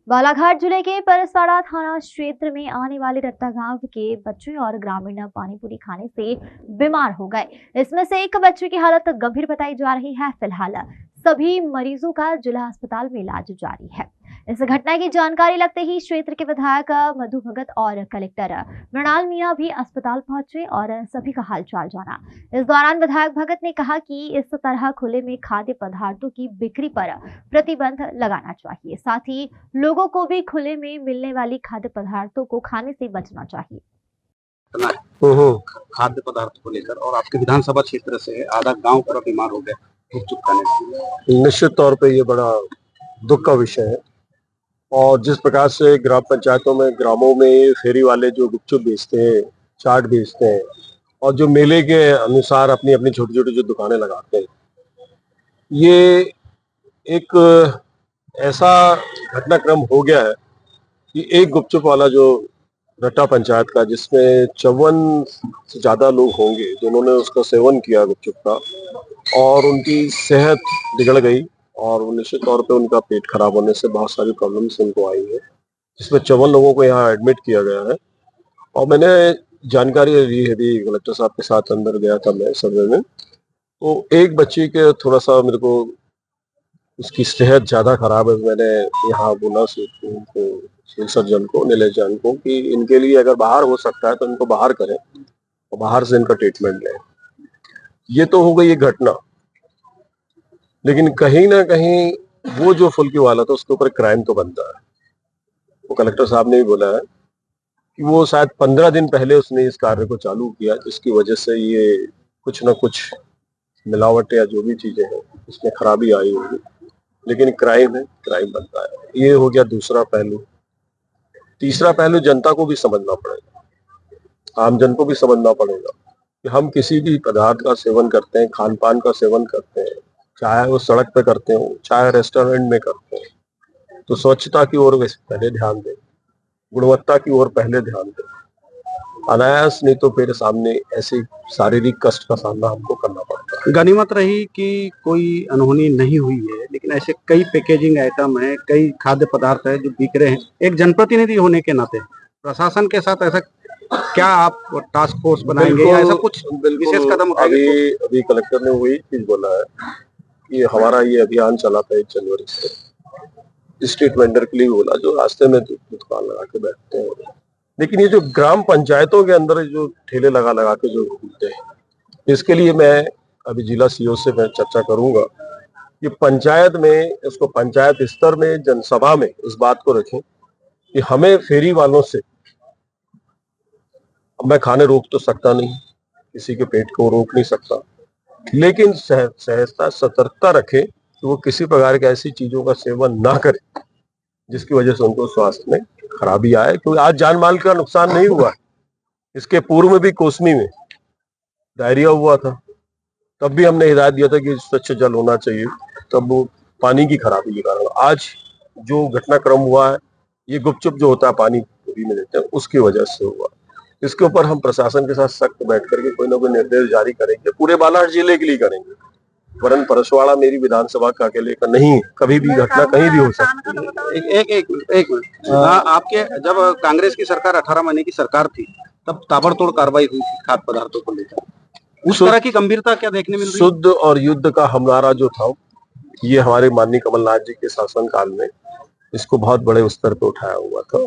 बालाघाट जिले के परसाड़ा थाना क्षेत्र में आने वाले रत्ता गांव के बच्चे और ग्रामीण पानी पूरी खाने से बीमार हो गए। इसमें से एक बच्चे की हालत गंभीर बताई जा रही है। फिलहाल सभी मरीजों का जिला अस्पताल में इलाज जारी है। इस घटना की जानकारी लगते ही क्षेत्र के विधायक मधु भगत और कलेक्टर मृणाल मीणा भी अस्पताल पहुंचे और सभी का हालचाल जाना। इस दौरान विधायक भगत ने कहा कि इस तरह खुले में खाद्य पदार्थों की बिक्री पर प्रतिबंध लगाना चाहिए। साथ ही लोगों को भी खुले में मिलने वाली खाद्य पदार्थों को खाने से बचना चाहिए। खाद्य पदार्थ को लेकर और आपके विधानसभा क्षेत्र से आधा गांव पूरा बीमार हो गया गुपचुप खाने से। निश्चित तौर पे ये बड़ा दुख का विषय है और जिस प्रकार से ग्राम पंचायतों में ग्रामों में फेरी वाले जो गुपचुप बेचते हैं, चाट बेचते हैं और जो मेले के अनुसार अपनी अपनी छोटी छोटी जो दुकानें लगाते हैं, ये एक ऐसा घटनाक्रम हो गया है कि एक गुपचुप वाला जो रट्टा पंचायत का, जिसमें 54 से ज्यादा लोग होंगे जिन्होंने उसका सेवन किया गुपचुप का, और उनकी सेहत बिगड़ गई और निश्चित तौर पे उनका पेट खराब होने से बहुत सारी प्रॉब्लम्स उनको आई है, जिसमें 54 लोगों को यहाँ एडमिट किया गया है। और मैंने जानकारी ली है भी, कलेक्टर साहब के साथ अंदर गया था मैं सर्वे में, तो एक बच्ची के थोड़ा सा मेरे को उसकी सेहत ज्यादा खराब है। मैंने यहाँ बोला सिविल सर्जन को, नीलेश जैन को, कि इनके लिए अगर बाहर हो सकता है तो इनको बाहर करें और बाहर से इनका ट्रीटमेंट लें। ये तो हो गई ये घटना, लेकिन कहीं ना कहीं वो जो फुल्की वाला था उसके ऊपर क्राइम तो बनता है। वो कलेक्टर साहब ने भी बोला है कि वो शायद 15 दिन पहले उसने इस कार्य को चालू किया, जिसकी वजह से ये कुछ ना कुछ मिलावट या जो भी चीजें हैं उसमें खराबी आई होगी, लेकिन क्राइम है, क्राइम बनता है। ये हो गया दूसरा पहलू। तीसरा पहलू जनता को भी समझना पड़ेगा, आम जन को भी समझना पड़ेगा कि हम किसी भी पदार्थ का सेवन करते हैं, खान पान का सेवन करते हैं, चाहे वो सड़क पे करते हो, चाहे रेस्टोरेंट में करते हैं, तो स्वच्छता की ओर पहले ध्यान दें, गुणवत्ता की ओर पहले ध्यान दें। अनायास नहीं तो फिर सामने ऐसे शारीरिक कष्ट का सामना हमको करना पड़ता है। गनीमत रही कि कोई अनहोनी नहीं हुई है, लेकिन ऐसे कई पैकेजिंग आइटम है, कई खाद्य पदार्थ है जो बिक रहे हैं। एक जनप्रतिनिधि होने के नाते प्रशासन के साथ ऐसा क्या आप टास्क फोर्स बनाएंगे या ऐसा कुछ विशेष कदम उठाएंगे? अभी कलेक्टर ने वही चीज बोला है कि हमारा ये अभियान चला था 1 जनवरी से। स्ट्रीट वेंडर के लिए बोला, जो रास्ते में दुकान लगा के बैठते हैं, लेकिन ये जो ग्राम पंचायतों के अंदर जो ठेले लगा लगा के जो घूमते हैं, इसके लिए मैं अभी जिला सीओ से मैं चर्चा करूंगा कि पंचायत में, इसको पंचायत स्तर में जनसभा में इस बात को रखें कि हमें फेरी वालों से, मैं खाने रोक तो सकता नहीं, किसी के पेट को रोक नहीं सकता, लेकिन सहजता सतर्कता रखे कि वो किसी प्रकार की ऐसी चीजों का सेवन ना करे जिसकी वजह से उनको स्वास्थ्य में खराबी आए। क्योंकि आज जान माल का नुकसान नहीं हुआ, इसके पूर्व में भी कोसमी में डायरिया हुआ था, तब भी हमने हिदायत दिया था कि स्वच्छ जल होना चाहिए, तब वो पानी की खराबी के कारण। आज जो घटनाक्रम हुआ है, ये गुपचुप जो होता है पानी पूरी में देते हैं, उसकी वजह से हुआ। इसके ऊपर हम प्रशासन के साथ सख्त बैठ करके कोई ना कोई निर्देश जारी करेंगे, पूरे बालाघाट जिले के लिए करेंगे, वरन परसवाड़ा मेरी विधानसभा का अकेले का नहीं, कभी भी घटना कहीं भी हो सकती है। एक मिनट, आपके जब कांग्रेस की सरकार 18 महीने की सरकार थी, तब ताबड़तोड़ कार्रवाई हुई थी खाद्य पदार्थों को लेकर। उस तरह की गंभीरता क्या देखने मिल रही है? शुद्ध और युद्ध का हमारा जो था, ये हमारे माननीय कमलनाथ जी के शासनकाल में इसको बहुत बड़े स्तर पे उठाया हुआ था।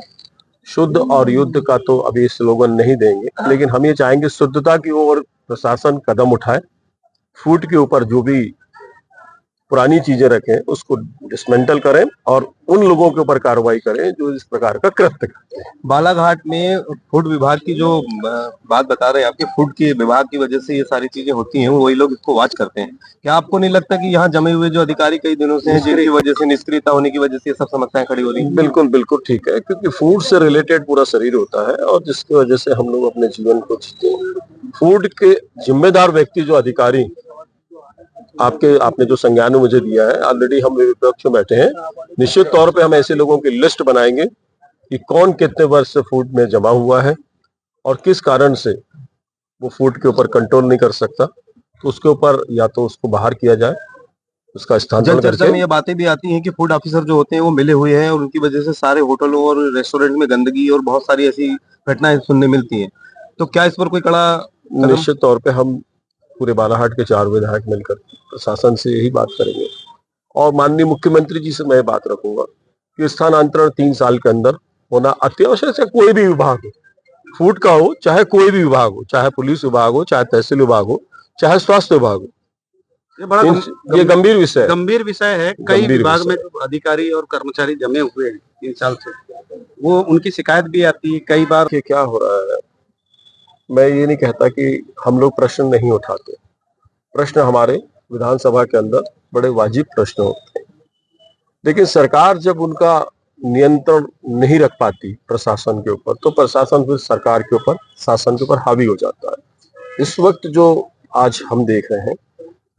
शुद्ध और युद्ध का तो अभी स्लोगन नहीं देंगे, लेकिन हम ये चाहेंगे शुद्धता की ओर प्रशासन कदम उठाए, फूड के ऊपर जो भी पुरानी चीजें रखें उसको डिसमेंटल करें और उन लोगों के ऊपर कार्रवाई करें जो इस प्रकार का कृत्य करते हैं। बालाघाट में फूड विभाग की जो बात बता रहे हैं, आपके फूड के विभाग की वजह से ये सारी चीजें होती हैं, वही लोग इसको वॉच करते हैं। क्या आपको नहीं लगता कि यहाँ जमे हुए जो अधिकारी कई दिनों से हैं, जिनकी वजह से निष्क्रियता होने की वजह से ये सब समस्याएं खड़ी हो रही है? बिल्कुल बिल्कुल ठीक है, क्योंकि फूड से रिलेटेड पूरा शरीर होता है और जिसकी वजह से हम लोग अपने जीवन को जीते हैं। फूड के जिम्मेदार व्यक्ति जो अधिकारी आपने जो संज्ञान मुझे दिया है, ऑलरेडी हम विपक्ष में बैठे हैं, निश्चित तौर पे हम ऐसे लोगों की लिस्ट बनाएंगे कि कौन कितने वर्ष से फूड में जमा हुआ है और किस कारण से वो फूड के ऊपर कंट्रोल नहीं कर सकता, तो उसके ऊपर या तो उसको बाहर किया जाए उसका स्थानांतरण चर्चा करके में ये बातें भी आती हैं कि फूड ऑफिसर जो होते हैं वो मिले हुए हैं और उनकी वजह से सारे होटलों और रेस्टोरेंट में गंदगी और बहुत सारी ऐसी घटनाएं सुनने मिलती हैं। तो क्या इस पर कोई कड़ा कदम? निश्चित तौर पे हम पूरे बालाघाट के 4 विधायक मिलकर प्रशासन से यही बात करेंगे और माननीय मुख्यमंत्री जी से मैं बात रखूंगा कि स्थानांतरण 3 साल के अंदर होना अत्यावश्यक है। कोई भी विभाग हो, फूड का हो, चाहे कोई भी विभाग हो, चाहे पुलिस विभाग हो, चाहे तहसील विभाग हो, चाहे स्वास्थ्य विभाग हो, ये बड़ा ये गंभीर विषय है। गंभीर विषय है। कई गंभीर विभाग विषय में जो अधिकारी और कर्मचारी जमे हुए हैं 3 साल से, वो उनकी शिकायत भी आती है कई बार। कि क्या हो रहा है, मैं ये नहीं कहता कि हम लोग प्रश्न नहीं उठाते। प्रश्न हमारे विधानसभा के अंदर बड़े वाजिब प्रश्न होते हैं, लेकिन सरकार जब उनका नियंत्रण नहीं रख पाती प्रशासन के ऊपर, तो प्रशासन फिर सरकार के ऊपर, शासन के ऊपर हावी हो जाता है। इस वक्त जो आज हम देख रहे हैं,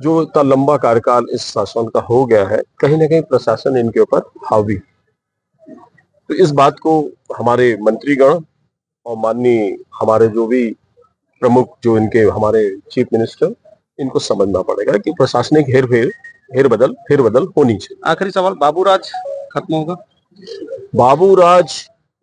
जो इतना लंबा कार्यकाल इस शासन का हो गया है, कहीं ना कहीं प्रशासन इनके ऊपर हावी। तो इस बात को हमारे मंत्रीगण और माननीय हमारे जो भी प्रमुख जो इनके हमारे चीफ मिनिस्टर, इनको समझना पड़ेगा कि प्रशासनिक फेरबदल होनी चाहिए। आखिरी सवाल, बाबू राज खत्म होगा? बाबू राज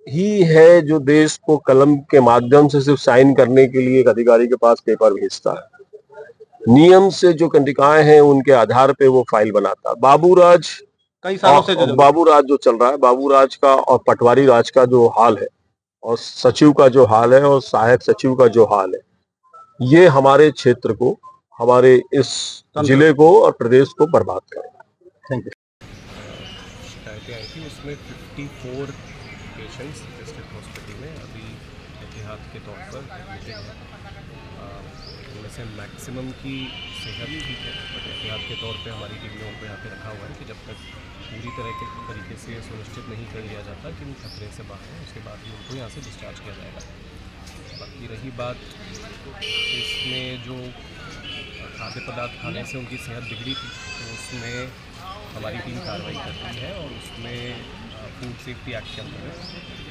ही है जो देश को कलम के माध्यम से सिर्फ साइन करने के लिए एक अधिकारी के पास पेपर भेजता है। नियम से जो कंडिकाएं हैं उनके आधार पे वो फाइल बनाता है। बाबू राज कई सालों से जो बाबू राज जो चल रहा है, बाबू राज का और पटवारी राज का जो हाल है, और सचिव का जो हाल है, और सहायक सचिव का जो हाल है, ये हमारे क्षेत्र को, हमारे इस जिले को और प्रदेश को बर्बाद कर रहा है। Thank you. शिकायतें आई थी, उसमें 54 पेशेंट्स डिस्ट्रिक्ट हॉस्पिटल में अभी एहतियात के तौर पर एडमिटेड हैं। उनमें से मैक्सिमम की सेहत ठीक है, बट एहतियात के तौर पे हमारी टीम ने उनको यहाँ पे रखा हुआ है कि जब तक पूरी तरह के तरीके से सुनिश्चित नहीं कर लिया जाता कि वो खतरे से बाहर हैं, उसके बाद ही उनको यहाँ से डिस्चार्ज किया जाएगा। बाकी रही बात इसमें जो खाद्य पदार्थ खाने से उनकी सेहत बिगड़ी थी, तो उसमें हमारी टीम कार्रवाई कर रही है और उसमें फूड सेफ्टी एक्ट के अंतर्गत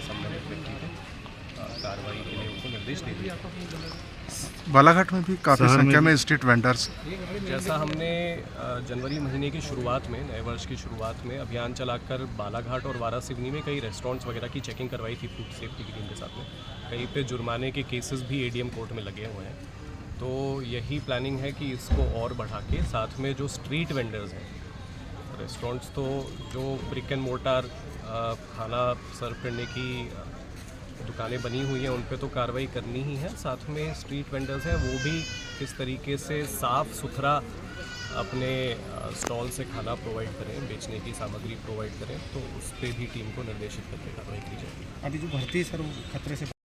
संबंधित व्यक्ति को कार्रवाई के लिए उनको निर्देश दे दिया। बालाघाट में भी काफ़ी संख्या में स्ट्रीट वेंडर्स, जैसा हमने जनवरी महीने की शुरुआत में, नए वर्ष की शुरुआत में अभियान चलाकर बालाघाट और वारासिवनी में कई रेस्टोरेंट्स वगैरह की चेकिंग करवाई थी फूड सेफ्टी की टीम के साथ में। कहीं पे जुर्माने के केसेस भी एडीएम कोर्ट में लगे हुए हैं। तो यही प्लानिंग है कि इसको और बढ़ा के साथ में जो स्ट्रीट वेंडर्स हैं, रेस्टोरेंट्स तो जो ब्रिक एंड मोर्टार खाना सर्व करने की दुकानें बनी हुई हैं उन पे तो कार्रवाई करनी ही है, साथ में स्ट्रीट वेंडर्स हैं वो भी किस तरीके से साफ़ सुथरा अपने स्टॉल से खाना प्रोवाइड करें, बेचने की सामग्री प्रोवाइड करें, तो उस पर भी टीम को निर्देशित करके कार्रवाई की जाएगी। अभी जो भर्ती सर खतरे से